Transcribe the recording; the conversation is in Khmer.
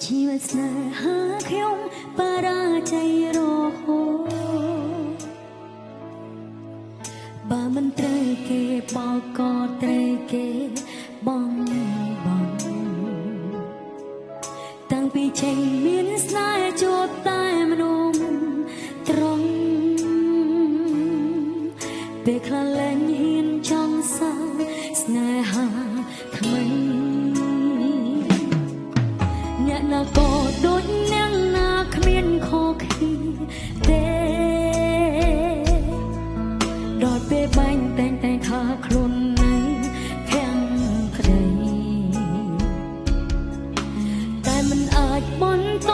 ជីវិតស្នេហាខ្ញុំបរាជ័យរហូតបើមិនត្រូវគេបោកក៏ត្រូវគេបងតាំងពីចេញមានស្នេហ៍ជួបតែមនុស្សត្រង់ពេលខ្លះលែងហ៊ានចង់សាស្នេហាថ្មីអ្នកណាក៏ដូចអ្នកណាគ្មានខុសគ្នាទេដល់ពេលបាញ់តែងថាខ្លួននៅខាងក្តីតែមិនអាចបន្ត